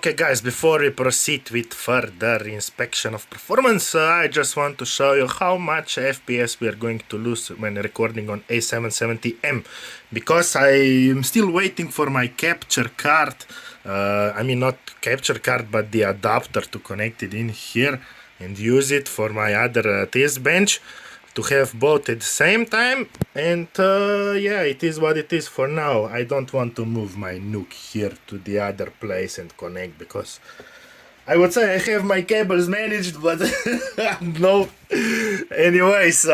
Okay guys, before we proceed with further inspection of performance, I just want to show you how much FPS we are going to lose when recording on A770M, because I am still waiting for my capture card, I mean not capture card but the adapter to connect it in here and use it for my other test bench to have both at the same time. And yeah, it is what it is for now. I don't want to move my NUC here to the other place and connect, because I would say I have my cables managed, but no. Anyways,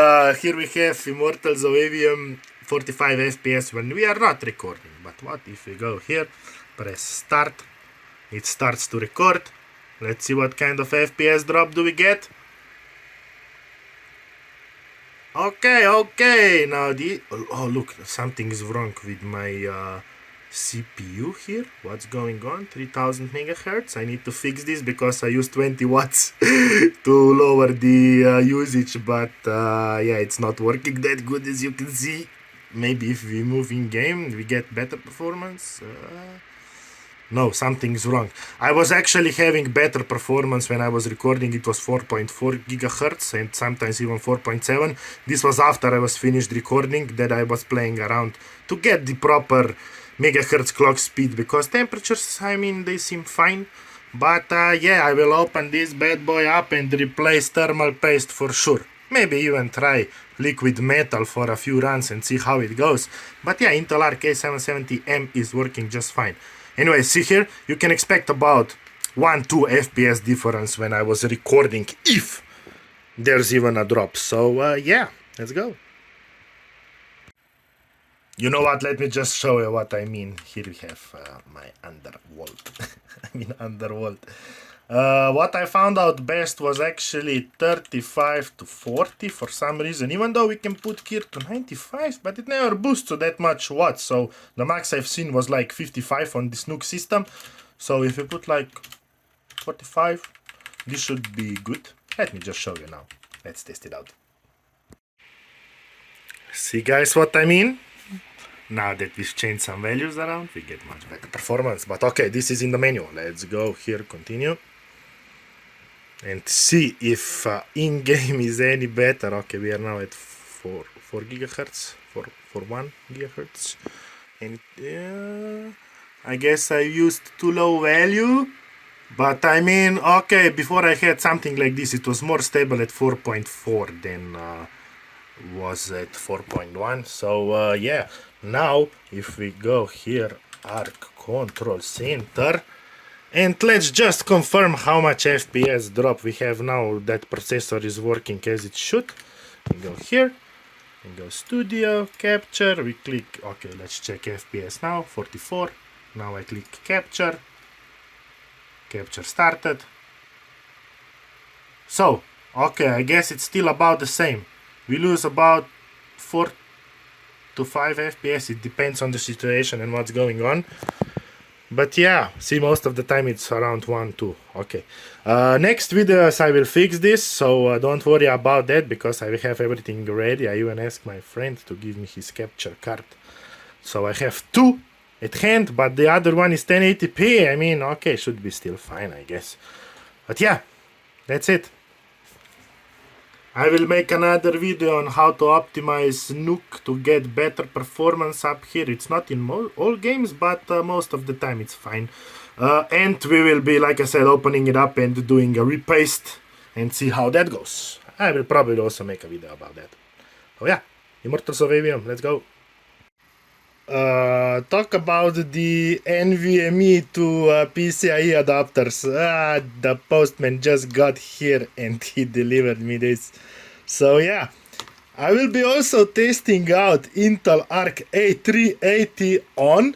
here we have Immortals of Aveum 45 FPS when we are not recording. But what if we go here, press start, it starts to record. Let's see what kind of FPS drop do we get. Okay, now oh look, something is wrong with my CPU here. What's going on? 3000 megahertz. I need to fix this because I use 20 watts to lower the usage, but yeah, it's not working that good as you can see. Maybe if we move in game we get better performance. No, something's wrong. I was actually having better performance when I was recording. It was 4.4 gigahertz and sometimes even 4.7. This was after I was finished recording, that I was playing around to get the proper megahertz clock speed, because temperatures, I mean, they seem fine. But yeah, I will open this bad boy up and replace thermal paste for sure. Maybe even try liquid metal for a few runs and see how it goes. But yeah, Intel Arc A770M is working just fine. Anyway, see here, you can expect about 1-2 FPS difference when I was recording, if there's even a drop. So yeah, let's go. You know what, let me just show you what I mean. Here we have my underworld. I mean underworld. What I found out best was actually 35 to 40 for some reason, even though we can put here to 95, but it never boosts to that much watts. So the max I've seen was like 55 on this NUC system. So if you put like 45, this should be good. Let me just show you now. Let's test it out. See guys what I mean? Now that we've changed some values around, we get much better performance. But okay, this is in the menu. Let's go here, continue. And see if in-game is any better. Okay, we are now at 4 gigahertz, for 1 gigahertz. And I guess I used too low value. But I mean, okay, before I had something like this, it was more stable at 4.4 than was at 4.1. So yeah, now if we go here, Arc Control Center, and let's just confirm how much FPS drop we have now that processor is working as it should. We go here, we go Studio, Capture, we click, okay, let's check FPS now, 44. Now I click Capture, Capture started. So, okay, I guess it's still about the same. We lose about 4 to 5 FPS, it depends on the situation and what's going on. But yeah, see, most of the time it's around 1-2. Okay. Next videos I will fix this, so don't worry about that, because I will have everything ready. I even asked my friend to give me his capture card. So I have 2 at hand, but the other one is 1080p. I mean, okay, should be still fine, I guess. But yeah, that's it. I will make another video on how to optimize NUC to get better performance up here. It's not in all games, but most of the time it's fine. And we will be, like I said, opening it up and doing a repaste and see how that goes. I will probably also make a video about that. Oh yeah, Immortals of Aveum, let's go. Talk about the NVMe to PCIe adapters. The postman just got here and he delivered me this. So yeah, I will be also testing out Intel Arc A380 on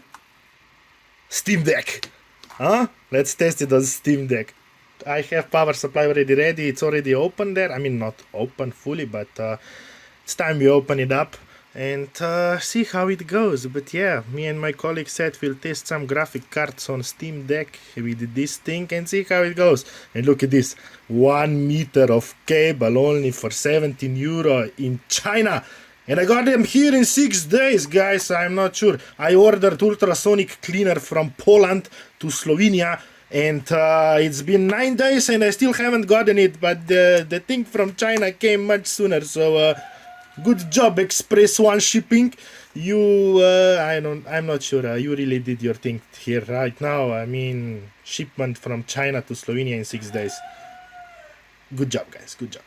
Steam Deck. Let's test it on Steam Deck. I have Powersupply already ready. It's already open there. I mean, not open fully, but it's time we open it up and see how it goes. But yeah, me and my colleague said we'll test some graphic cards on Steam Deck with this thing and see how it goes. And look at this, 1 meter of cable only for 17 euro in China. And I got them here in 6 days, guys. I'm not sure. I ordered ultrasonic cleaner from Poland to Slovenia And it's been 9 days and I still haven't gotten it, but the thing from China came much sooner, so good job Express One shipping. You I'm not sure, you really did your thing here right now. I mean, shipment from China to Slovenia in 6 days. Good job, guys, good job.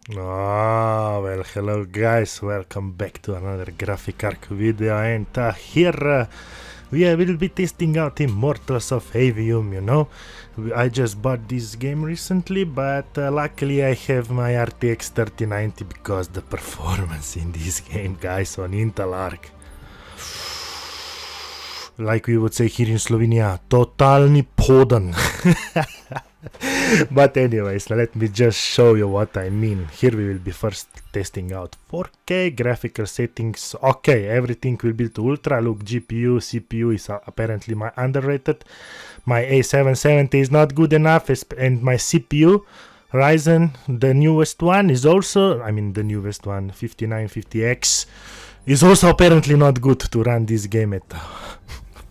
Well, hello guys, welcome back to another graphic arc video, and here we will be testing out Immortals of Aveum, you know. I just bought this game recently, but luckily I have my RTX 3090 because the performance in this game, guys, on Intel Arc, like we would say here in Slovenia, totalni podan. But anyways, let me just show you what I mean. Here we will be first testing out 4K graphical settings. Okay, everything will be to ultra. Look, GPU, CPU is apparently underrated. My A770 is not good enough, and my CPU, Ryzen, the newest one, is also, I mean the newest one, 5950X, is also apparently not good to run this game at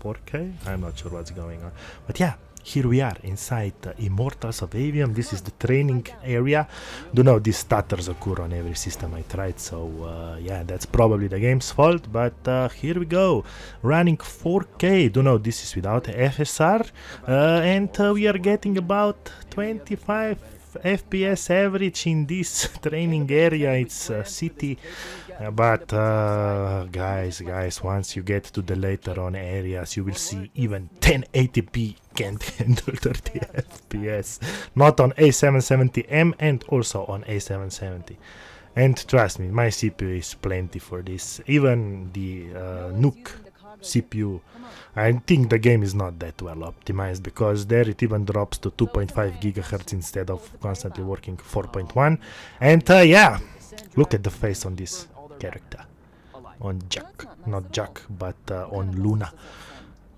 4K. I'm not sure what's going on, but yeah. Here we are inside Immortals of Aveum. This is the training area. Do know these stutters occur on every system I tried, so yeah, that's probably the game's fault, but here we go. Running 4K. Do know this is without FSR, and we are getting about 25 FPS average in this training area. It's city, but guys, once you get to the later on areas, you will see even 1080p can't handle 30 FPS. Not on A770M and also on A770. And trust me, my CPU is plenty for this. Even the Nuke CPU, I think the game is not that well optimized, because there it even drops to 2.5 GHz instead of constantly working 4.1. And yeah, look at the face on this character, on Jack, not Jack, but on Luna.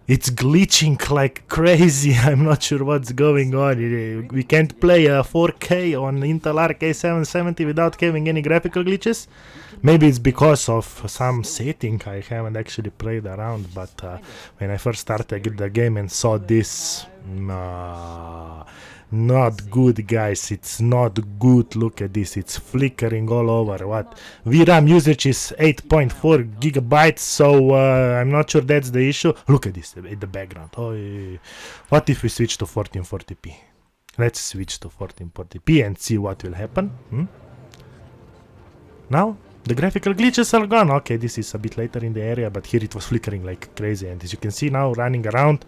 It's glitching like crazy. I'm not sure what's going on. We can't play 4K on Intel Arc A770 without having any graphical glitches. Maybe it's because of some setting I haven't actually played around, but when I first started the game and saw this, not good, guys. It's not good. Look at this. It's flickering all over. What? VRAM usage is 8.4 gigabytes, so I'm not sure that's the issue. Look at this in the background. Oh, what if we switch to 1440p? Let's switch to 1440p and see what will happen. Now the graphical glitches are gone. Okay, this is a bit later in the area, but here it was flickering like crazy, and as you can see now, running around,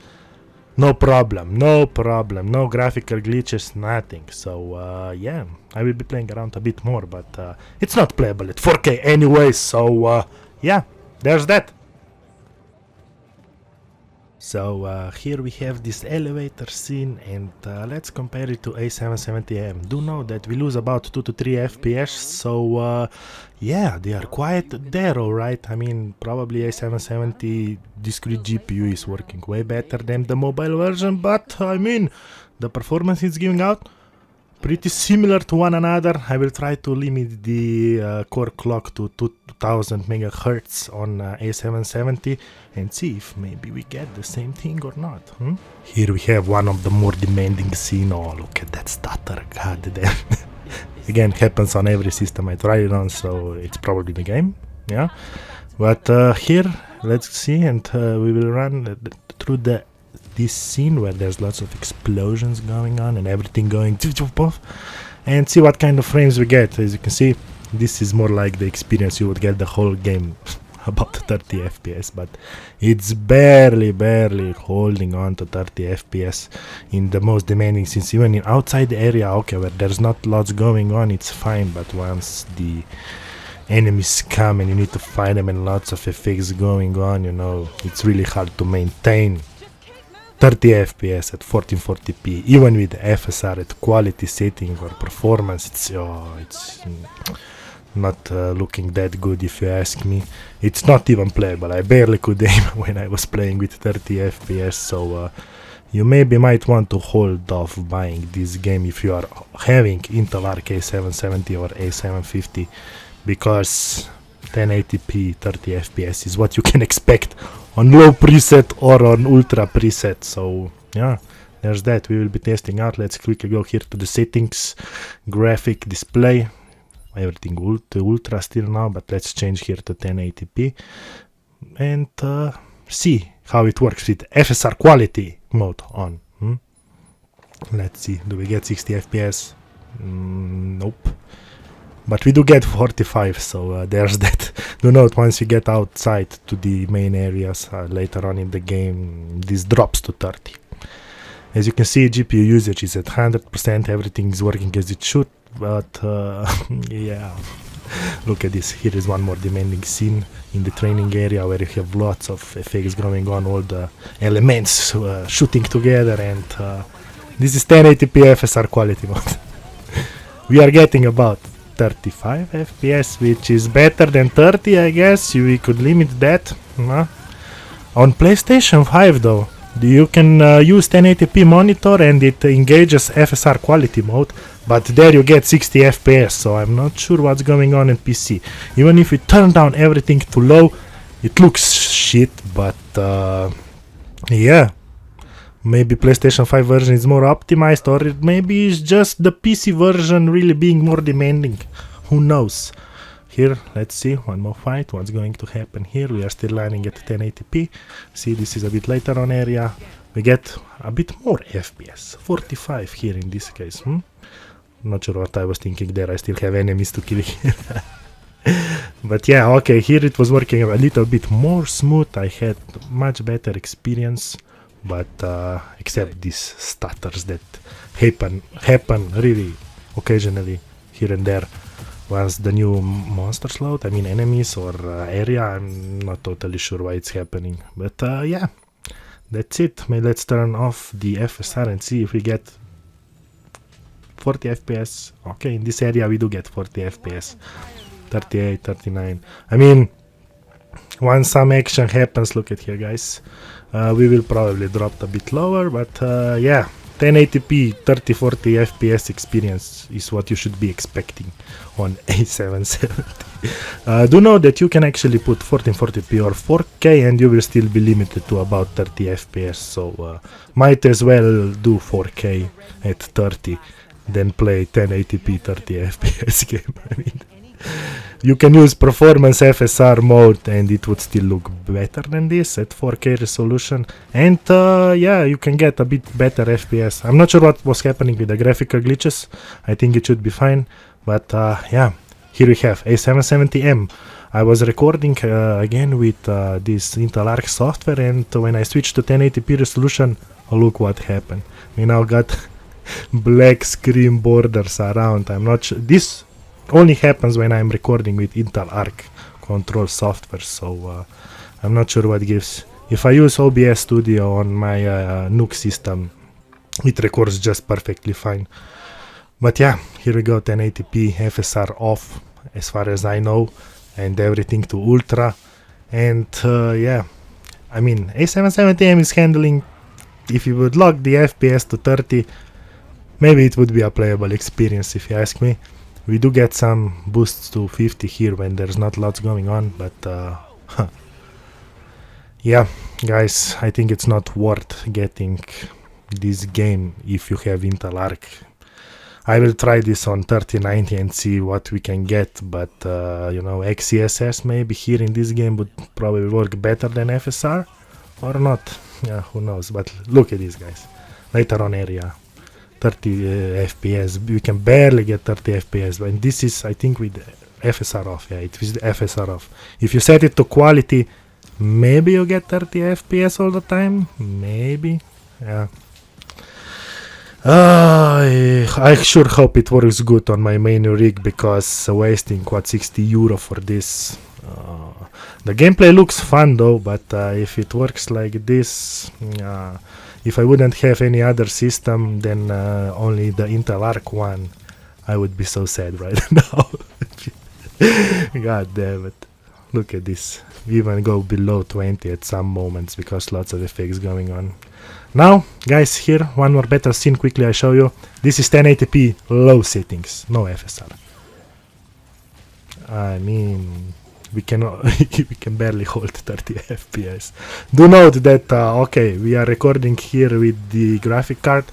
no problem, no graphical glitches, nothing. So yeah, I will be playing around a bit more, but it's not playable at 4K anyway, so yeah, there's that. So here we have this elevator scene, and let's compare it to A770M. Do know that we lose about 2 to 3 FPS, so yeah, they are quite there, alright. I mean, probably A770 discrete GPU is working way better than the mobile version, but I mean, the performance it's giving out pretty similar to one another. I will try to limit the core clock to 2000 MHz on A770 and see if maybe we get the same thing or not. Here we have one of the more demanding scene. Oh, look at that stutter, god damn. Again, happens on every system I try it on, so it's probably the game, yeah. But here, let's see, and we will run through this scene where there's lots of explosions going on and everything going and see what kind of frames we get. As you can see, this is more like the experience you would get the whole game, about 30 FPS, but it's barely holding on to 30 FPS in the most demanding scenes. Even in outside the area, okay, where there's not lots going on, it's fine, but once the enemies come and you need to fight them and lots of effects going on, you know, it's really hard to maintain 30 FPS at 1440p, even with FSR at quality setting or performance. It's not looking that good, if you ask me. It's not even playable. I barely could aim when I was playing with 30 FPS, so you maybe might want to hold off buying this game if you are having Intel Arc A770 or A750, because 1080p 30 FPS is what you can expect on low preset or on ultra preset. So yeah, there's that. We will be testing out. Let's quickly go here to the settings, graphic display, everything ultra still now, but let's change here to 1080p and see how it works with FSR quality mode on. Let's see, do we get 60 FPS? Nope. But we do get 45, so there's that. Do note, once you get outside to the main areas later on in the game, this drops to 30. As you can see, GPU usage is at 100%, everything is working as it should, but yeah. Look at this, here is one more demanding scene in the training area where you have lots of effects going on, all the elements shooting together, and this is 1080p FSR quality mode. We are getting about 35 FPS, which is better than 30, I guess. We could limit that. On PlayStation 5 though, you can use 1080p monitor and it engages FSR quality mode, but there you get 60 FPS, so I'm not sure what's going on in PC. Even if we turn down everything to low, it looks shit, but yeah. Maybe PlayStation 5 version is more optimized, or maybe it's just the PC version really being more demanding. Who knows? Here, let's see, one more fight. What's going to happen here? We are still landing at 1080p. See, this is a bit later on area. We get a bit more FPS. 45 here in this case. Not sure what I was thinking there. I still have enemies to kill here. But yeah, okay, here it was working a little bit more smooth. I had much better experience. But except these stutters that happen really occasionally here and there once the new monsters load, I mean enemies or area. I'm not totally sure why it's happening, but yeah, that's it. Maybe let's turn off the FSR and see if we get 40 FPS. Okay, in this area we do get 40 FPS, 38, 39. I mean, once some action happens, look at here, guys. We will probably drop a bit lower, but yeah, 1080p 30-40 FPS experience is what you should be expecting on A770. Do know that you can actually put 1440p or 4K and you will still be limited to about 30 FPS, so might as well do 4K at 30 than play 1080p 30 FPS game. I mean, you can use performance FSR mode and it would still look better than this at 4K resolution, and yeah, you can get a bit better FPS. I'm not sure what was happening with the graphical glitches. I think it should be fine, but yeah, here we have A770M. I was recording again with this Intel Arc software, and when I switched to 1080p resolution, look what happened. We now got black screen borders around. I'm not sure. This only happens when I'm recording with Intel Arc control software, so I'm not sure what gives. If I use OBS Studio on my NUC system, it records just perfectly fine. But yeah, here we go, 1080p FSR off as far as I know, and everything to ultra. And yeah, I mean, A770M is handling, if you would lock the FPS to 30, maybe it would be a playable experience if you ask me. We do get some boosts to 50 here when there's not lots going on, but yeah, guys, I think it's not worth getting this game if you have Intel Arc. I will try this on 3090 and see what we can get, but you know, XeSS maybe here in this game would probably work better than FSR, or not. Yeah, who knows, but look at this, guys. Later on area. 30 FPS, we can barely get 30 FPS, and this is, I think, with FSR off. Yeah, it is the FSR off. If you set it to quality, maybe you get 30 FPS all the time, maybe. Yeah. I sure hope it works good on my main rig, because wasting what, 60 euro for this. The gameplay looks fun though, but if it works like this, if I wouldn't have any other system than only the Intel Arc one, I would be so sad right now. God damn it. Look at this. We even go below 20 at some moments because lots of effects going on. Now, guys, here, one more better scene quickly I show you. This is 1080p low settings, no FSR. I mean, we can we can barely hold 30 FPS. Do note that okay, we are recording here with the graphic card,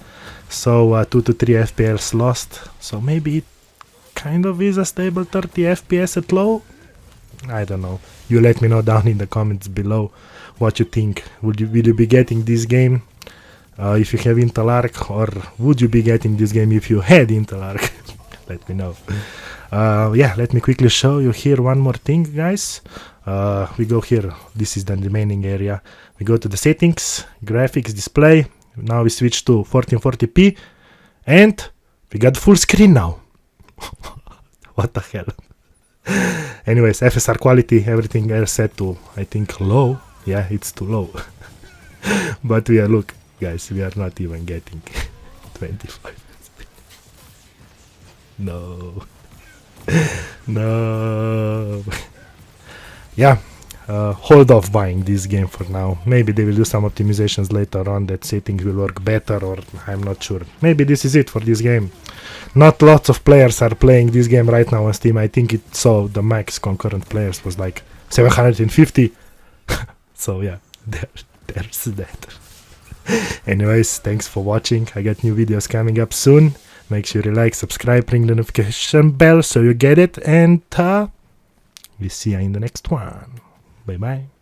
so 2 to 3 FPS lost. So maybe it kind of is a stable 30 FPS at low. I don't know. You let me know down in the comments below what you think. Will you be getting this game if you have Intel Arc, or would you be getting this game if you had Intel Arc? Let me know. Yeah, let me quickly show you here one more thing, guys. We go here. This is the remaining area. We go to the settings, graphics, display. Now we switch to 1440p, and we got full screen now. What the hell? Anyways, FSR quality, everything else set to, I think, low. Yeah, it's too low. But we are, look, guys, we are not even getting 25. No. No. Yeah, hold off buying this game for now. Maybe they will do some optimizations later on that settings will work better, or I'm not sure. Maybe this is it for this game. Not lots of players are playing this game right now on Steam. I think it saw the max concurrent players was like 750. So yeah, there's that. Anyways, thanks for watching. I got new videos coming up soon. Make sure you like, subscribe, ring the notification bell so you get it, and we see you in the next one. Bye bye.